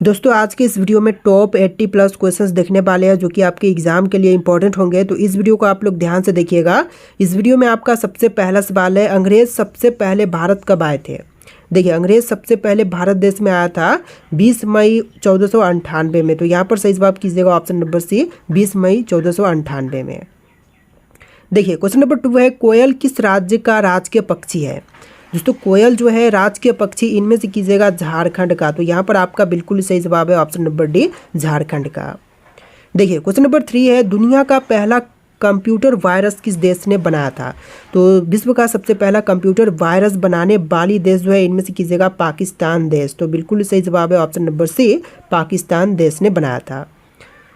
दोस्तों आज के इस वीडियो में टॉप 80 प्लस क्वेश्चंस देखने वाले हैं जो कि आपके एग्जाम के लिए इंपॉर्टेंट होंगे। तो इस वीडियो को आप लोग ध्यान से देखिएगा। इस वीडियो में आपका सबसे पहला सवाल है, अंग्रेज सबसे पहले भारत कब आए थे। देखिए, अंग्रेज सबसे पहले भारत देश में आया था 20 मई 1498 में। तो यहाँ पर सही जवाब कीजिएगा ऑप्शन नंबर सी, 20 मई 1498 में। देखिए, क्वेश्चन नंबर 2 है, कोयल किस राज्य का राजकीय पक्षी है। दोस्तों कोयल जो है राजकीय पक्षी इनमें से कीजिएगा झारखंड का। तो यहाँ पर आपका बिल्कुल सही जवाब है ऑप्शन नंबर डी, झारखंड का। देखिए क्वेश्चन नंबर 3 है, दुनिया का पहला कंप्यूटर वायरस किस देश ने बनाया था। तो विश्व का सबसे पहला कंप्यूटर वायरस बनाने वाली देश जो है इनमें से कीजिएगा पाकिस्तान देश। तो बिल्कुल सही जवाब है ऑप्शन नंबर सी, पाकिस्तान देश ने बनाया था।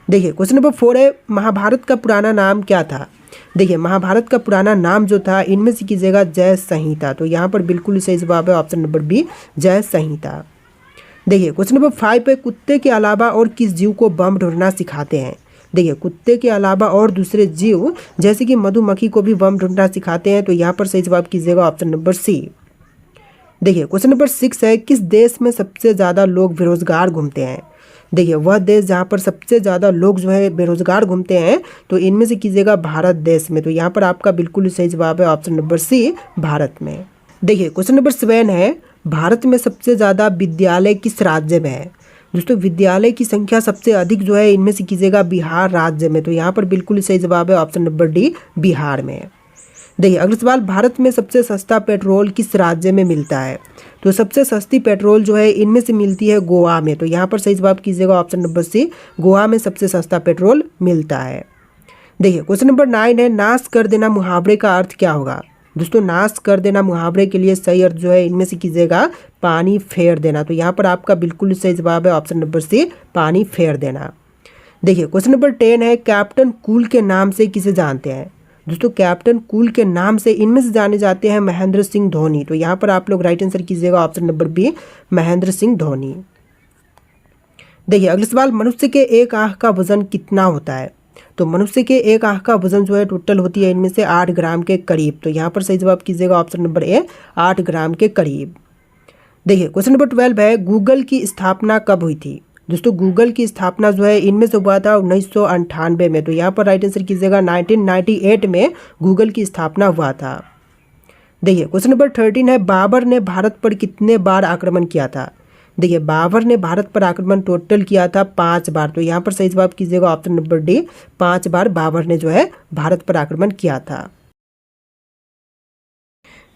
देखिए क्वेश्चन नंबर 4 है, महाभारत का पुराना नाम क्या था। देखिए महाभारत का पुराना नाम जो था इनमें से कीजिएगा जय संहिता। तो यहाँ पर बिल्कुल सही जवाब है ऑप्शन नंबर बी, जय संहिता। देखिए क्वेश्चन नंबर 5 पे, कुत्ते के अलावा और किस जीव को बम ढूंढना सिखाते हैं। देखिए कुत्ते के अलावा और दूसरे जीव जैसे कि मधुमक्खी को भी बम ढूंढना सिखाते हैं। तो यहाँ पर सही जवाब कीजिएगा ऑप्शन नंबर सी। देखिए क्वेश्चन नंबर 6 है, किस देश में सबसे ज़्यादा लोग बेरोजगार घूमते हैं। देखिए वह देश जहाँ पर सबसे ज़्यादा लोग जो है बेरोजगार घूमते हैं तो इनमें से कीजिएगा भारत देश में। तो यहाँ पर आपका बिल्कुल सही जवाब है ऑप्शन नंबर सी, भारत में। देखिए क्वेश्चन नंबर 7 है, भारत में सबसे ज़्यादा विद्यालय किस राज्य में है। दोस्तों विद्यालय की संख्या सबसे अधिक जो है इनमें से कीजिएगा बिहार राज्य में। तो यहाँ पर बिल्कुल सही जवाब है ऑप्शन नंबर डी, बिहार में। देखिए अगला सवाल, भारत में सबसे सस्ता पेट्रोल किस राज्य में मिलता है। तो सबसे सस्ती पेट्रोल जो है इनमें से मिलती है गोवा में। तो यहाँ पर सही जवाब कीजिएगा ऑप्शन नंबर सी, गोवा में सबसे सस्ता पेट्रोल मिलता है। देखिए क्वेश्चन नंबर 9 है, नाश कर देना मुहावरे का अर्थ क्या होगा। दोस्तों नाश कर देना मुहावरे के लिए सही अर्थ जो है इनमें से कीजिएगा पानी फेर देना। तो यहाँ पर आपका बिल्कुल सही जवाब है ऑप्शन नंबर सी, पानी फेर देना। देखिए क्वेश्चन नंबर 10 है, कैप्टन कूल के नाम से किसे जानते हैं। दोस्तों कैप्टन कूल के नाम से इनमें से जाने जाते हैं महेंद्र सिंह धोनी। तो यहाँ पर आप लोग राइट आंसर कीजिएगा option number B, Mahendra Singh Dhoni. देखिए अगला सवाल, मनुष्य के एक आंख का वजन कितना होता है। तो मनुष्य के एक आंख का वजन जो है टोटल होती है इनमें से 8 ग्राम के करीब। तो यहाँ पर सही जवाब कीजिएगा ऑप्शन नंबर ए, 8 ग्राम के करीब। देखिए क्वेश्चन नंबर 12 है, गूगल की स्थापना कब हुई थी। दोस्तों गूगल की स्थापना जो है इनमें से हुआ था 1998 में। तो यहाँ पर राइट आंसर कीजिएगा 1998 में गूगल की स्थापना हुआ था। देखिए क्वेश्चन नंबर 13 है, बाबर ने भारत पर कितने बार आक्रमण किया था। देखिए बाबर ने भारत पर आक्रमण टोटल किया था 5 बार। तो यहाँ पर सही जवाब कीजिएगा ऑप्शन नंबर डी, 5 बार बाबर ने जो है भारत पर आक्रमण किया था।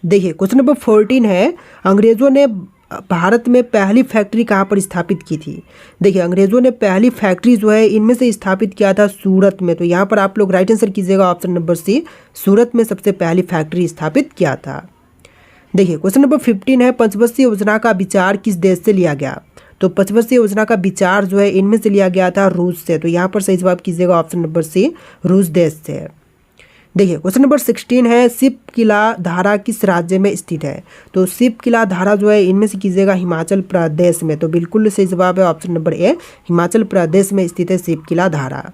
देखिए क्वेश्चन नंबर 14 है, अंग्रेजों ने भारत में पहली फैक्ट्री कहाँ पर स्थापित की थी। देखिए अंग्रेजों ने पहली फैक्ट्री जो है इनमें से स्थापित किया था सूरत में। तो यहाँ पर आप लोग राइट आंसर कीजिएगा ऑप्शन नंबर सी, सूरत में सबसे पहली फैक्ट्री स्थापित किया था। देखिए क्वेश्चन नंबर 15 है, पंचवर्षीय योजना का विचार किस देश से लिया गया। तो पंचवर्षीय योजना का विचार जो है इनमें से लिया गया था रूस से। तो यहाँ पर सही जवाब कीजिएगा ऑप्शन नंबर सी, रूस देश से। देखिए क्वेश्चन नंबर 16 है, शिप किला धारा किस राज्य में स्थित है। तो शिप किला धारा जो है इनमें से कीजिएगा हिमाचल प्रदेश में। तो बिल्कुल सही जवाब है option number A, Himachal Pradesh में स्थित है शिप किला धारा।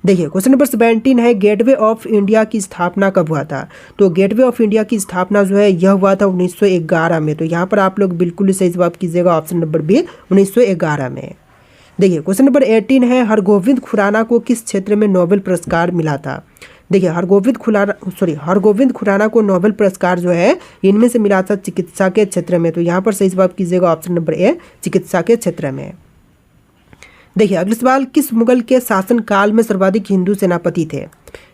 देखिए क्वेश्चन नंबर 17 है, गेटवे ऑफ इंडिया की स्थापना कब हुआ था। तो गेटवे ऑफ इंडिया की स्थापना जो है यह हुआ था 1911 में। तो यहाँ पर आप लोग बिल्कुल सही जवाब कीजिएगा ऑप्शन नंबर बी, 1911 में। देखिए क्वेश्चन नंबर 18 है, हरगोविंद खुराना को किस क्षेत्र में नोबेल पुरस्कार मिला था। देखिए हरगोविंद खुराना को नोबेल पुरस्कार जो है इनमें से मिला था चिकित्सा के क्षेत्र में। तो यहाँ पर सही जवाब कीजिएगा ऑप्शन नंबर ए, चिकित्सा के क्षेत्र में। देखिए अगला सवाल, किस मुगल के शासनकाल में सर्वाधिक हिंदू सेनापति थे।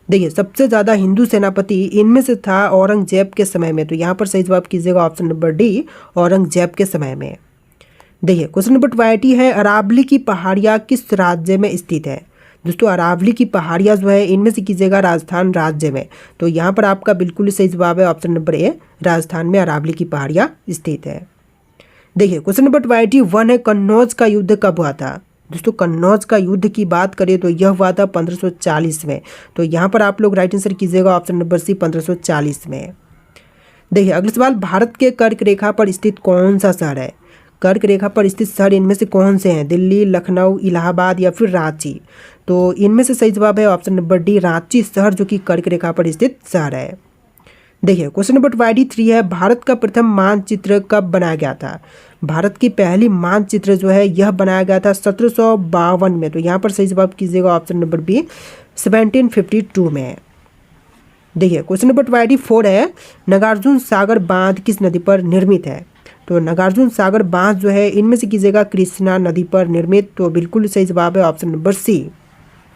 देखिए सबसे ज़्यादा हिंदू सेनापति इनमें से था औरंगजेब के समय में। तो यहाँ पर सही जवाब कीजिएगा ऑप्शन नंबर डी, औरंगजेब के समय में। देखिए क्वेश्चन नंबर 20 है, अरावली की पहाड़ियाँ किस राज्य में स्थित है। दोस्तों अरावली की पहाड़ियाँ जो है इनमें से कीजिएगा राजस्थान राज्य में। तो यहाँ पर आपका बिल्कुल सही जवाब है ऑप्शन नंबर ए, राजस्थान में अरावली की पहाड़ियाँ स्थित है। देखिए क्वेश्चन नंबर 21 है, कन्नौज का युद्ध कब हुआ था। दोस्तों कन्नौज का युद्ध की बात करें तो यह हुआ था 1540 में। तो यहाँ पर आप लोग राइट आंसर कीजिएगा ऑप्शन नंबर सी, 1540 में। देखिए अगला सवाल, भारत के कर्क रेखा पर स्थित कौन सा शहर है। कर्क रेखा पर स्थित शहर इनमें से कौन से हैं, दिल्ली, लखनऊ, इलाहाबाद या फिर रांची। तो इनमें से सही जवाब है ऑप्शन नंबर डी, रांची शहर जो कि कर्क रेखा पर स्थित शहर है। देखिए क्वेश्चन नंबर 23 है, भारत का प्रथम मानचित्र कब बनाया गया था? भारत की पहली मानचित्र जो है यह बनाया गया था 1752 में। तो यहाँ पर सही जवाब कीजिएगा ऑप्शन नंबर बी 1752 में है। देखिए क्वेश्चन नंबर 24 है, नागार्जुन सागर बांध किस नदी पर निर्मित है? तो नागार्जुन सागर बांध जो है इनमें से कीजिएगा कृष्णा नदी पर निर्मित। तो बिल्कुल सही जवाब है ऑप्शन नंबर सी।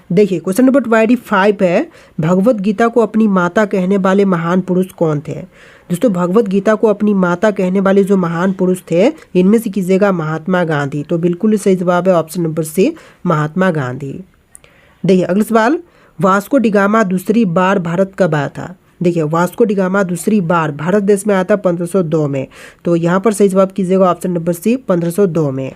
देखिए क्वेश्चन नंबर 25 है, भगवत गीता को अपनी माता कहने वाले महान पुरुष कौन थे? दोस्तों भगवत गीता को अपनी माता कहने वाले जो महान पुरुष थे इनमें से कीजिएगा महात्मा गांधी। तो बिल्कुल सही जवाब है ऑप्शन नंबर सी महात्मा गांधी। देखिए अगला सवाल, वास्को डिगामा दूसरी बार भारत कब आया था? देखिए वास्को डिगामा दूसरी बार भारत देश में आया था 1502 में। तो यहाँ पर सही जवाब कीजिएगा ऑप्शन नंबर सी 1502 में।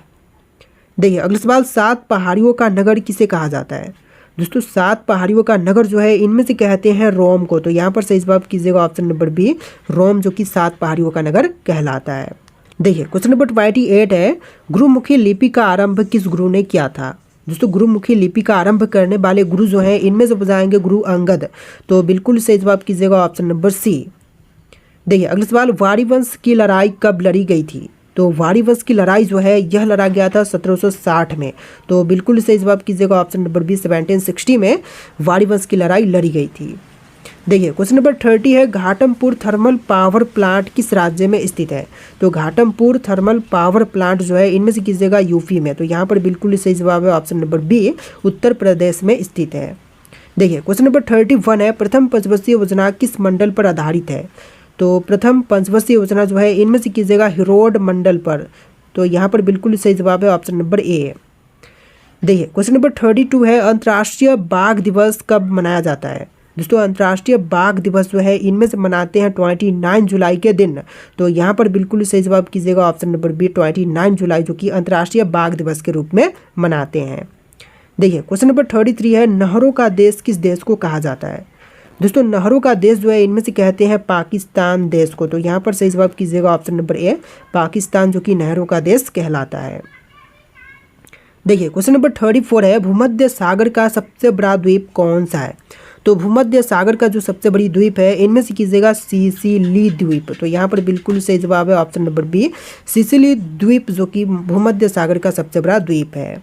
देखिए अगला सवाल, 7 पहाड़ियों का नगर किसे कहा जाता है? दोस्तों 7 पहाड़ियों का नगर जो है इनमें से कहते हैं रोम को। तो यहाँ पर सही जवाब कीजिएगा ऑप्शन नंबर बी रोम, जो कि 7 पहाड़ियों का नगर कहलाता है। देखिए क्वेश्चन नंबर 28 है, गुरुमुखी लिपि का आरंभ किस गुरु ने किया था? दोस्तों गुरुमुखी लिपि का आरंभ करने वाले गुरु जो है इनमें से बताएंगे गुरु अंगद। तो बिल्कुल सही जवाब कीजिएगा ऑप्शन नंबर सी। देखिए अगला सवाल, वारी वंश की लड़ाई कब लड़ी गई थी? तो वारी वंश की लड़ाई जो है यह लड़ा गया था 1760 में। तो बिल्कुल सही जवाब कीजिएगा ऑप्शन नंबर बी 1760 में वारी वंश की लड़ाई लड़ी गई थी। देखिए क्वेश्चन नंबर 30 है, घाटमपुर थर्मल पावर प्लांट किस राज्य में स्थित है? तो घाटमपुर थर्मल पावर प्लांट जो है इनमें से कीजिएगा यूपी में। तो यहाँ पर बिल्कुल सही जवाब है option number B Uttar Pradesh में स्थित है। देखिए क्वेश्चन नंबर 31 है, प्रथम पंचवर्षीय योजना किस मंडल पर आधारित है? तो प्रथम पंचवर्षीय योजना जो है इनमें से कीजिएगा हिरोड मंडल पर। तो यहाँ पर बिल्कुल सही जवाब है ऑप्शन नंबर ए। देखिए क्वेश्चन नंबर 32 है, अंतर्राष्ट्रीय बाघ दिवस कब मनाया जाता है? दोस्तों अंतर्राष्ट्रीय बाघ दिवस जो है इनमें से मनाते हैं 29 जुलाई के दिन। तो यहाँ पर बिल्कुल सही जवाब कीजिएगा ऑप्शन नंबर बी 29 जुलाई, जो कि अंतर्राष्ट्रीय बाघ दिवस के रूप में मनाते हैं। देखिए क्वेश्चन नंबर 33 है, नहरों का देश किस देश को कहा जाता है? दोस्तों नहरों का देश जो है इनमें से कहते हैं पाकिस्तान देश को। तो यहाँ पर सही जवाब कीजिएगा ऑप्शन नंबर ए पाकिस्तान, जो कि नहरों का देश कहलाता है। देखिए क्वेश्चन नंबर 34 है, भूमध्य सागर का सबसे बड़ा द्वीप कौन सा है? तो भूमध्य सागर का जो सबसे बड़ी द्वीप है इनमें से कीजिएगा सिसिली द्वीप। तो यहाँ पर बिल्कुल सही जवाब है ऑप्शन नंबर बी सिसिली द्वीप, जो कि भूमध्य सागर का सबसे बड़ा द्वीप है।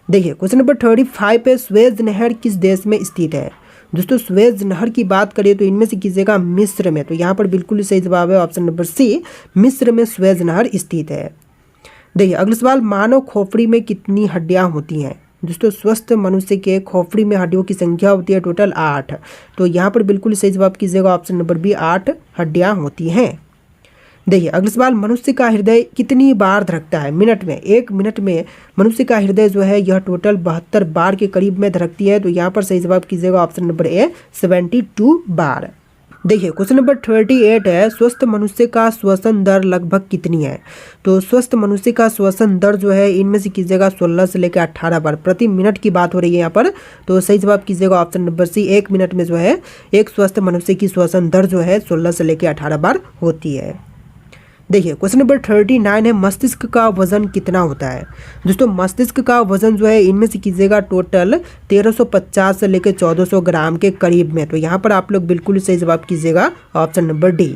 देखिए क्वेश्चन नंबर 35 पे, स्वेज नहर किस देश में स्थित है? दोस्तों स्वेज नहर की बात करें तो इनमें से कीजिएगा मिस्र में। तो यहाँ पर बिल्कुल सही जवाब है ऑप्शन नंबर सी मिस्र में स्वेज नहर स्थित है। देखिए अगला सवाल, मानव खोपड़ी में कितनी हड्डियां होती हैं? दोस्तों स्वस्थ मनुष्य के खोपड़ी में हड्डियों की संख्या होती है टोटल 8। तो यहाँ पर बिल्कुल सही जवाब कीजिएगा ऑप्शन नंबर बी 8 हड्डियां होती हैं। देखिए अगला सवाल, मनुष्य का हृदय कितनी बार धड़कता है मिनट में? 1 मिनट में मनुष्य का हृदय जो है यह टोटल 72 बार के करीब में धड़कती है। तो यहाँ पर सही जवाब कीजिएगा ऑप्शन नंबर ए 72 बार। देखिए क्वेश्चन नंबर 38 है, स्वस्थ मनुष्य का श्वसन दर लगभग कितनी है? तो स्वस्थ मनुष्य का श्वसन दर जो है इनमें से कीजिएगा 16 से लेकर 18 बार प्रति मिनट की बात हो रही है यहाँ पर। तो सही जवाब कीजिएगा ऑप्शन नंबर सी 1 मिनट में जो है एक स्वस्थ मनुष्य की श्वसन दर जो है 16 से लेकर 18 बार होती है। देखिए क्वेश्चन नंबर 39 है, मस्तिष्क का वजन कितना होता है? दोस्तों मस्तिष्क का वजन जो है इनमें से कीजिएगा टोटल 1350 से लेकर 1400 ग्राम के करीब में। तो यहाँ पर आप लोग बिल्कुल सही जवाब कीजिएगा ऑप्शन नंबर डी।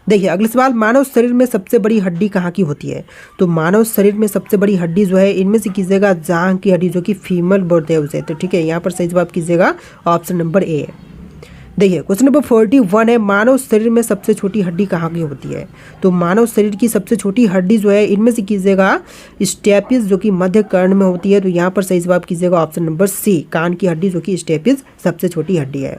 देखिए अगला सवाल, मानव शरीर में सबसे बड़ी हड्डी कहाँ की होती है? तो मानव शरीर में सबसे बड़ी हड्डी जो है इनमें से कीजिएगा जांघ की हड्डी, जो कि फीमेल बोलते हैं उसे। तो ठीक है, यहाँ पर सही जवाब कीजिएगा ऑप्शन नंबर ए। देखिए क्वेश्चन नंबर 41 है, मानव शरीर में सबसे छोटी हड्डी कहाँ की होती है? तो मानव शरीर की सबसे छोटी हड्डी जो है इनमें से कीजिएगा स्टेपिस, जो कि मध्य कर्ण में होती है। तो यहाँ पर सही जवाब कीजिएगा ऑप्शन नंबर सी कान की हड्डी, जो कि स्टेपिस सबसे छोटी हड्डी है।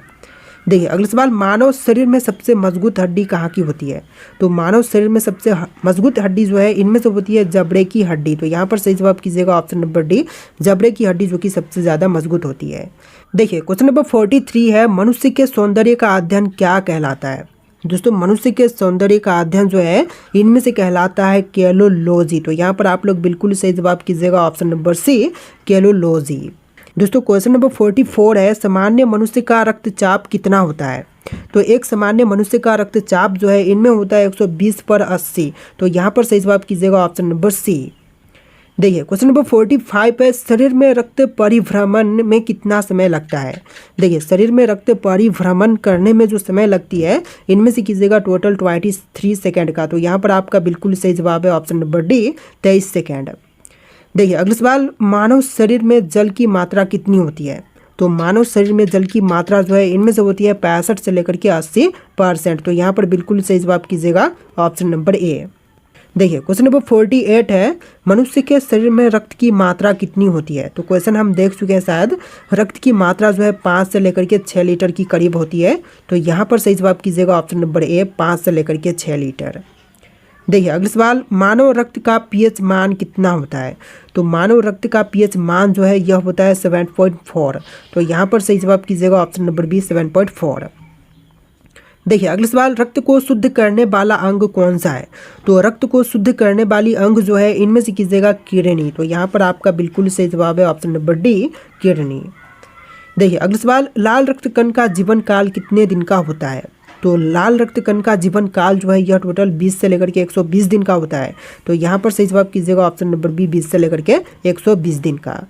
देखिए अगला सवाल, मानव शरीर में सबसे मजबूत हड्डी कहाँ की होती है? तो मानव शरीर में सबसे मजबूत हड्डी जो है इनमें से होती है जबड़े की हड्डी। तो यहाँ पर सही जवाब कीजिएगा ऑप्शन नंबर डी जबड़े की हड्डी, जो कि सबसे ज़्यादा मजबूत होती है। देखिए क्वेश्चन नंबर 43 है, मनुष्य के सौंदर्य का अध्ययन क्या कहलाता है? दोस्तों मनुष्य के सौंदर्य का अध्ययन जो है इनमें से कहलाता है केलोलॉजी। तो यहाँ पर आप लोग बिल्कुल सही जवाब कीजिएगा ऑप्शन नंबर सी केलोलॉजी। दोस्तों क्वेश्चन नंबर 44 है, सामान्य मनुष्य का रक्तचाप कितना होता है? तो एक सामान्य मनुष्य का रक्तचाप जो है इनमें होता है 120/80। तो यहाँ पर सही जवाब कीजिएगा ऑप्शन नंबर सी। देखिए क्वेश्चन नंबर 45 है, शरीर में रक्त परिभ्रमण में कितना समय लगता है। देखिए शरीर में रक्त परिभ्रमण करने में जो समय लगती है इनमें से कीजिएगा टोटल 23 सेकेंड का। तो यहाँ पर आपका बिल्कुल सही जवाब है ऑप्शन नंबर डी 23 सेकेंड। देखिए अगला सवाल, मानव शरीर में जल की मात्रा कितनी होती है। तो मानव शरीर में जल की मात्रा जो है इनमें से होती है 65 से लेकर के 80%। तो यहाँ पर बिल्कुल सही जवाब कीजिएगा ऑप्शन नंबर ए। देखिए क्वेश्चन नंबर 48 है, मनुष्य के शरीर में रक्त की मात्रा कितनी होती है। तो क्वेश्चन हम देख चुके हैं शायद, रक्त की मात्रा जो है 5 से लेकर के 6 लीटर की करीब होती है। तो यहाँ पर सही जवाब कीजिएगा ऑप्शन नंबर ए 5 से लेकर के 6 लीटर। देखिए अगला सवाल, मानव रक्त का पीएच मान कितना होता है। तो मानव रक्त का पीएच मान जो है यह होता है 7.4। तो यहाँ पर सही जवाब कीजिएगा ऑप्शन नंबर बी 7.4। देखिए अगला सवाल, रक्त को शुद्ध करने वाला अंग कौन सा है। तो रक्त को शुद्ध करने वाली अंग जो है इनमें से कीजिएगा किडनी। तो यहाँ पर आपका बिल्कुल सही जवाब है ऑप्शन नंबर डी किडनी। देखिए अगला सवाल, लाल रक्त कण का जीवन काल कितने दिन का होता है। तो लाल रक्त कण का जीवन काल जो है यह टोटल 20 से लेकर के 120 दिन का होता है। तो यहाँ पर सही जवाब कीजिएगा ऑप्शन नंबर बी 20 से लेकर के 120 दिन का।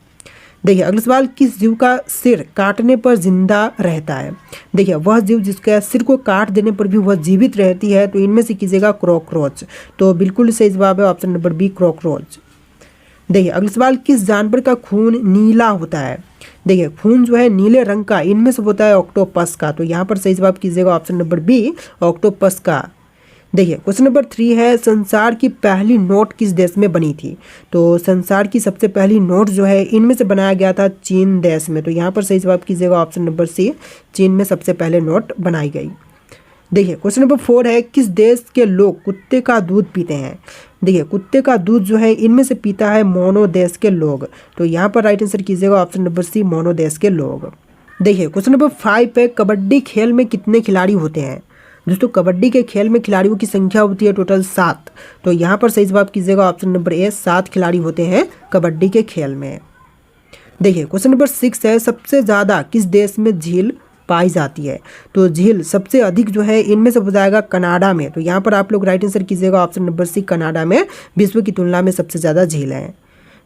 देखिए अगला सवाल, किस जीव का सिर काटने पर जिंदा रहता है। देखिए वह जीव जिसका सिर को काट देने पर भी वह जीवित रहती है। तो इनमें से कीजिएगा कॉकरोच। तो बिल्कुल सही जवाब है ऑप्शन नंबर बी कॉकरोच। देखिए अगला सवाल, किस जानवर का खून नीला होता है। देखिए खून जो है नीले रंग का इनमें से होता है ऑक्टोपस का। तो यहाँ पर सही जवाब कीजिएगा ऑप्शन नंबर बी ऑक्टोपस का। देखिए क्वेश्चन नंबर 3 है, संसार की पहली नोट किस देश में बनी थी। तो संसार की सबसे पहली नोट जो है इनमें से बनाया गया था चीन देश में। तो यहाँ पर सही जवाब कीजिएगा ऑप्शन नंबर सी चीन में सबसे पहले नोट बनाई गई। देखिए क्वेश्चन नंबर 4 है, किस देश के लोग कुत्ते का दूध पीते हैं। देखिए कुत्ते का दूध जो है इनमें से पीता है मोनो देश के लोग। तो यहाँ पर राइट आंसर कीजिएगा ऑप्शन नंबर सी मोनो देश के लोग। देखिए क्वेश्चन नंबर 5 है, कबड्डी खेल में कितने खिलाड़ी होते हैं। दोस्तों कबड्डी के खेल में खिलाड़ियों की संख्या होती है टोटल 7। तो यहाँ पर सही जवाब कीजिएगा ऑप्शन नंबर ए 7 खिलाड़ी होते हैं कबड्डी के खेल में। देखिए क्वेश्चन नंबर 6 है, सबसे ज़्यादा किस देश में झील पाई जाती है। तो झील सबसे अधिक जो है इनमें से हो जाएगा कनाडा में। तो यहाँ पर आप लोग राइट आंसर कीजिएगा ऑप्शन नंबर सी कनाडा में विश्व की तुलना में सबसे ज़्यादा झील है।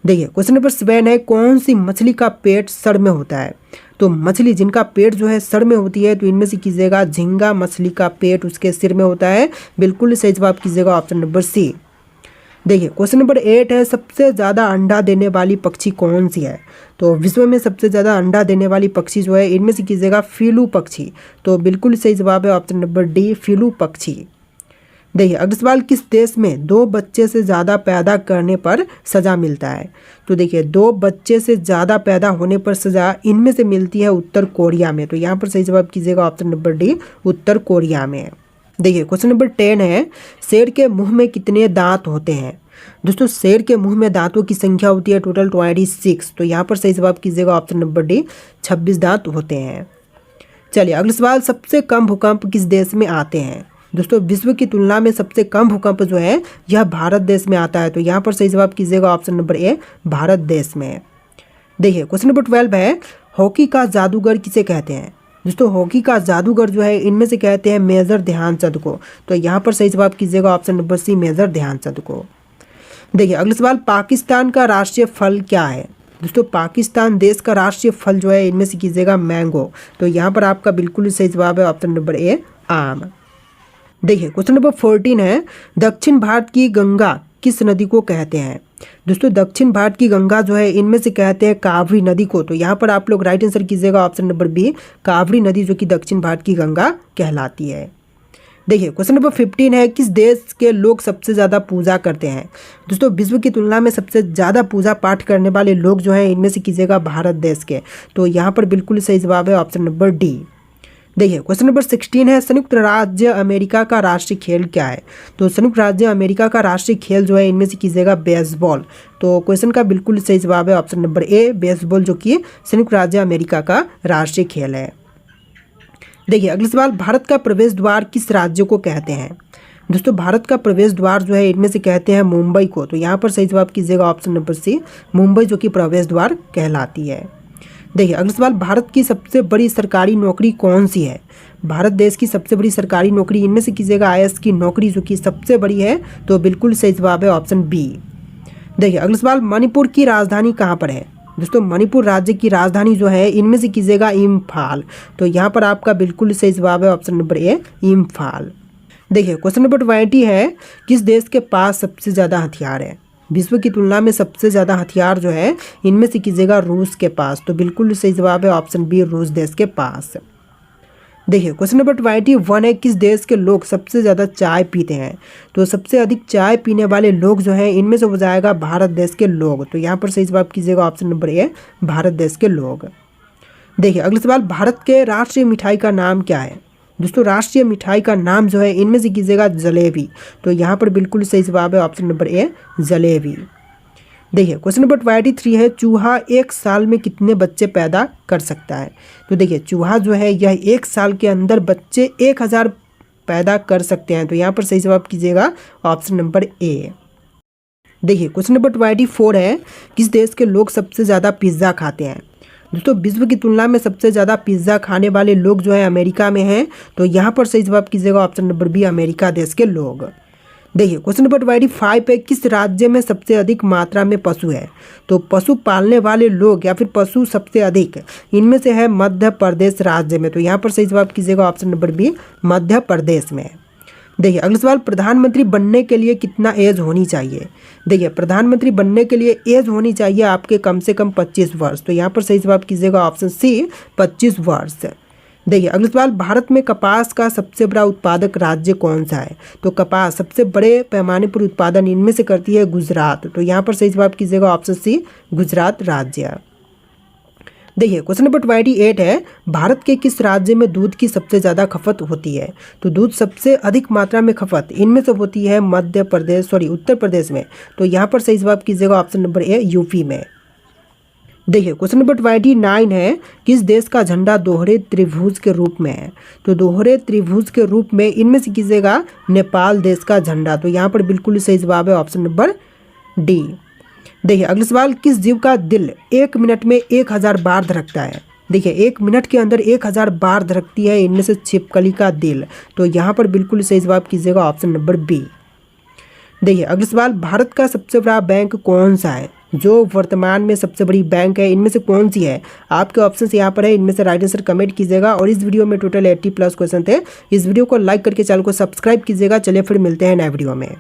देखिए क्वेश्चन नंबर 7 है, कौन सी मछली का पेट सर में होता है। तो मछली जिनका पेट जो है सर में होती है तो इनमें से कीजिएगा झींगा मछली का पेट उसके सिर में होता है। बिल्कुल सही जवाब कीजिएगा ऑप्शन नंबर सी। देखिए क्वेश्चन नंबर 8 है, सबसे ज़्यादा अंडा देने वाली पक्षी कौन सी है। तो विश्व में सबसे ज़्यादा अंडा देने वाली पक्षी जो है इनमें से कीजिएगा फीलू पक्षी। तो बिल्कुल सही जवाब है ऑप्शन नंबर डी फीलू पक्षी। देखिए अगला सवाल, किस देश में 2 बच्चे से ज़्यादा पैदा करने पर सज़ा मिलता है। तो देखिए 2 बच्चे से ज़्यादा पैदा होने पर सज़ा इनमें से मिलती है उत्तर कोरिया में। तो यहाँ पर सही जवाब कीजिएगा ऑप्शन नंबर डी उत्तर कोरिया में। देखिए क्वेश्चन नंबर 10 है, शेर के मुंह में कितने दांत होते हैं। दोस्तों शेर के मुंह में दांतों की संख्या होती है टोटल 26। तो यहाँ पर सही जवाब कीजिएगा ऑप्शन नंबर डी 26 दांत होते हैं। चलिए अगला सवाल, सबसे कम भूकंप किस देश में आते हैं। दोस्तों विश्व की तुलना में सबसे कम भूकंप जो है यह भारत देश में आता है। तो यहाँ पर सही जवाब कीजिएगा ऑप्शन नंबर ए भारत देश में। देखिए क्वेश्चन नंबर 12 है, हॉकी का जादूगर किसे कहते हैं। दोस्तों हॉकी का जादूगर जो है इनमें से कहते हैं मेजर ध्यानचंद को। तो यहाँ पर सही जवाब कीजिएगा option number C major Dhyanchand को। देखिए अगला सवाल, पाकिस्तान का राष्ट्रीय फल क्या है। दोस्तों पाकिस्तान देश का राष्ट्रीय फल जो है इनमें से कीजिएगा मैंगो। तो यहाँ पर आपका बिल्कुल सही जवाब है ऑप्शन नंबर ए आम। देखिए क्वेश्चन नंबर 14 है, दक्षिण भारत की गंगा किस नदी को कहते हैं। दोस्तों दक्षिण भारत की गंगा जो है इनमें से कहते हैं कावेरी नदी को। तो यहाँ पर आप लोग राइट आंसर कीजिएगा ऑप्शन नंबर बी कावेरी नदी जो कि दक्षिण भारत की गंगा कहलाती है। देखिए क्वेश्चन नंबर 15 है, किस देश के लोग सबसे ज़्यादा पूजा करते हैं। दोस्तों विश्व की तुलना में सबसे ज़्यादा पूजा पाठ करने वाले लोग जो हैं इनमें से कीजिएगा भारत देश के। तो यहाँ पर बिल्कुल सही जवाब है ऑप्शन नंबर डी। देखिए क्वेश्चन नंबर 16 है, संयुक्त राज्य अमेरिका का राष्ट्रीय खेल क्या है। तो संयुक्त राज्य अमेरिका का राष्ट्रीय खेल जो है इनमें से कीजिएगा बेसबॉल। तो क्वेश्चन का बिल्कुल सही जवाब है ऑप्शन नंबर ए बेसबॉल जो कि संयुक्त राज्य अमेरिका का राष्ट्रीय खेल है। देखिए अगला सवाल, भारत का प्रवेश द्वार किस राज्य को कहते हैं। दोस्तों भारत का प्रवेश द्वार जो है इनमें से कहते हैं मुंबई को। तो यहाँ पर सही जवाब कीजिएगा ऑप्शन नंबर सी मुंबई जो कि प्रवेश द्वार कहलाती है। देखिए अगला सवाल, भारत की सबसे बड़ी सरकारी नौकरी कौन सी है। भारत देश की सबसे बड़ी सरकारी नौकरी इनमें से कीजिएगा आईएएस की नौकरी जो कि सबसे बड़ी है। तो बिल्कुल सही जवाब है ऑप्शन बी। देखिए अगला सवाल, मणिपुर की राजधानी कहाँ पर है? दोस्तों मणिपुर राज्य की राजधानी जो है इनमें से कीजिएगा इम्फाल। तो यहाँ पर आपका बिल्कुल सही जवाब है ऑप्शन नंबर ए, इम्फाल। देखिए क्वेश्चन नंबर 20 है, किस देश के पास सबसे ज़्यादा हथियार है? विश्व की तुलना में सबसे ज़्यादा हथियार जो है इनमें से कीजिएगा रूस के पास। तो बिल्कुल सही जवाब है ऑप्शन बी, रूस देश के पास। देखिए क्वेश्चन नंबर 21 है, किस देश के लोग सबसे ज़्यादा चाय पीते हैं? तो सबसे अधिक चाय पीने वाले लोग जो हैं इनमें से हो जाएगा भारत देश के लोग। तो यहाँ पर सही जवाब कीजिएगा ऑप्शन नंबर ए, भारत देश के लोग। देखिए अगला सवाल, भारत के राष्ट्रीय मिठाई का नाम क्या है? दोस्तों राष्ट्रीय मिठाई का नाम जो है इनमें से कीजिएगा जलेबी। तो यहाँ पर बिल्कुल सही जवाब है ऑप्शन नंबर ए, जलेबी। देखिए क्वेश्चन नंबर 23 है, चूहा एक साल में कितने बच्चे पैदा कर सकता है? तो देखिए चूहा जो है यह एक साल के अंदर बच्चे 1000 पैदा कर सकते हैं। तो यहाँ पर सही जवाब कीजिएगा ऑप्शन नंबर ए। देखिए क्वेश्चन नंबर 24 है, किस देश के लोग सबसे ज़्यादा पिज़्ज़ा खाते हैं? दोस्तों विश्व की तुलना में सबसे ज़्यादा पिज़्ज़ा खाने वाले लोग जो है अमेरिका में हैं। तो यहाँ पर सही जवाब कीजिएगा ऑप्शन नंबर बी, अमेरिका देश के लोग। देखिए क्वेश्चन नंबर 25 पे, किस राज्य में सबसे अधिक मात्रा में पशु है? तो पशु पालने वाले लोग या फिर पशु सबसे अधिक, इनमें से है मध्य प्रदेश राज्य में। तो यहाँ पर सही जवाब कीजिएगा option number B, Madhya Pradesh में। देखिए अगला सवाल, प्रधानमंत्री बनने के लिए कितना एज होनी चाहिए? देखिए प्रधानमंत्री बनने के लिए एज होनी चाहिए आपके कम से कम 25 वर्ष। तो यहाँ पर सही जवाब कीजिएगा ऑप्शन सी, 25 वर्ष। देखिए अगला सवाल, भारत में कपास का सबसे बड़ा उत्पादक राज्य कौन सा है? तो कपास सबसे बड़े पैमाने पर उत्पादन इनमें से करती है गुजरात। तो यहाँ पर सही जवाब कीजिएगा ऑप्शन सी, गुजरात राज्य। देखिए क्वेश्चन नंबर 28 है, भारत के किस राज्य में दूध की सबसे ज़्यादा खपत होती है? तो दूध सबसे अधिक मात्रा में खपत इनमें से होती है उत्तर प्रदेश में। तो यहाँ पर सही जवाब कीजिएगा ऑप्शन नंबर ए, यूपी में। देखिए क्वेश्चन नंबर 29 है, किस देश का झंडा दोहरे त्रिभुज के रूप में है? तो दोहरे त्रिभुज के रूप में इनमें से कीजिएगा नेपाल देश का झंडा। तो यहाँ पर बिल्कुल सही जवाब है ऑप्शन नंबर डी। देखिए अगला सवाल, किस जीव का दिल 1 मिनट में 1000 बार धड़कता है? देखिए 1 मिनट के अंदर 1000 बार धड़कती है इनमें से छिपकली का दिल। तो यहाँ पर बिल्कुल सही जवाब कीजिएगा ऑप्शन नंबर बी। देखिए अगला सवाल, भारत का सबसे बड़ा बैंक कौन सा है? जो वर्तमान में सबसे बड़ी बैंक है इनमें से कौन सी है? आपके ऑप्शंस यहाँ पर है, इनमें से राइट आंसर कमेंट कीजिएगा। और इस वीडियो में टोटल 80+ क्वेश्चन थे। इस वीडियो को लाइक करके चैनल को सब्सक्राइब कीजिएगा। चलिए फिर मिलते हैं नए वीडियो में।